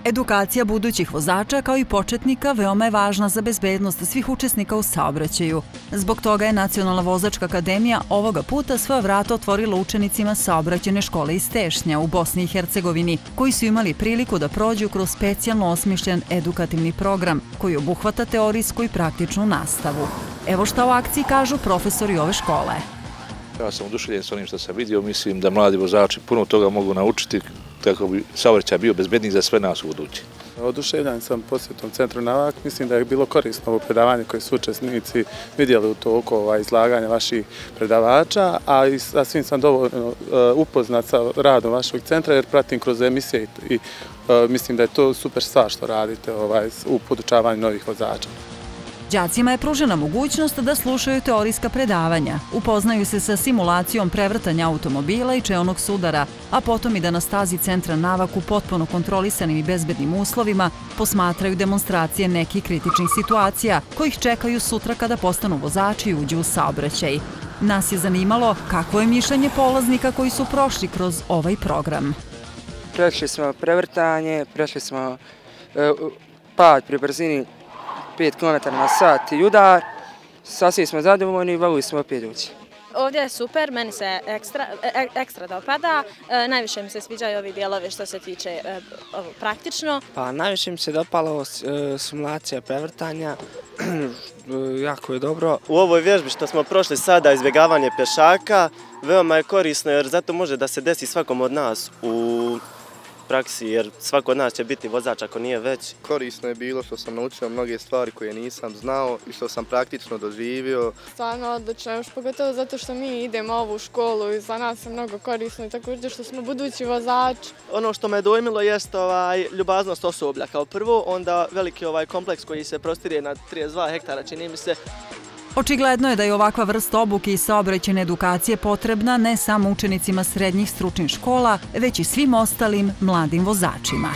Edukacija budućih vozača kao i početnika veoma je važna za bezbednost svih učesnika u saobraćaju. Zbog toga je Nacionalna vozačka akademija ovoga puta svoja vrata otvorila učenicima saobraćajne škole iz Tešnja u Bosni i Hercegovini, koji su imali priliku da prođu kroz specijalno osmišljen edukativni program koji obuhvata teorijsku i praktičnu nastavu. Evo šta o akciji kažu profesori ove škole. Ja sam oduševljen s onim što sam vidio, mislim da mladi vozači puno toga mogu naučiti kako bi saobraćaj bio bezbedniji za sve nas u budući. Oduševljen sam posjetom centru Navak, mislim da je bilo korisno ovo predavanje koje su učesnici vidjeli u toku izlaganja vaših predavača, a i sasvim sam dovoljno upoznat sa radom vašeg centra jer pratim kroz emisije i mislim da je to super stvar što radite u podučavanju novih vozača. Đacima je pružena mogućnost da slušaju teorijska predavanja, upoznaju se sa simulacijom prevrtanja automobila i čelnog sudara, a potom i da na stazi centra Navak u potpuno kontrolisanim i bezbednim uslovima posmatraju demonstracije nekih kritičnih situacija kojih čekaju sutra kada postanu vozači i uđu u saobraćaj. Nas je zanimalo kakvo je mišljenje polaznika koji su prošli kroz ovaj program. Prešli smo prevrtanje, prešli smo pad pri brzini 5 km/h i udar, sasvim smo zadovoljni i volili smo opet ući. Ovdje je super, meni se ekstra dopada, najviše mi se sviđaju ovi dijelovi što se tiče praktično. Pa najviše mi se dopalo simulacija prevrtanja, jako je dobro. U ovoj vježbi što smo prošli sada, izbjegavanje pješaka, veoma je korisno jer zato može da se desi svakom od nas u praksi, jer svako od nas će biti vozač ako nije već. Korisno je bilo što sam naučio mnoge stvari koje nisam znao i što sam praktično doživio. Stvarno odlično, još pogotovo zato što mi idemo u ovu školu i za nas je mnogo korisno i također što smo budući vozači. Ono što me dojmilo jest ljubaznost osoblja kao prvo, onda veliki kompleks koji se prostire na 32 hektara, čini mi se. Očigledno je da je ovakva vrsta obuke i saobraćajne edukacije potrebna ne samo učenicima srednjih stručnih škola, već i svim ostalim mladim vozačima.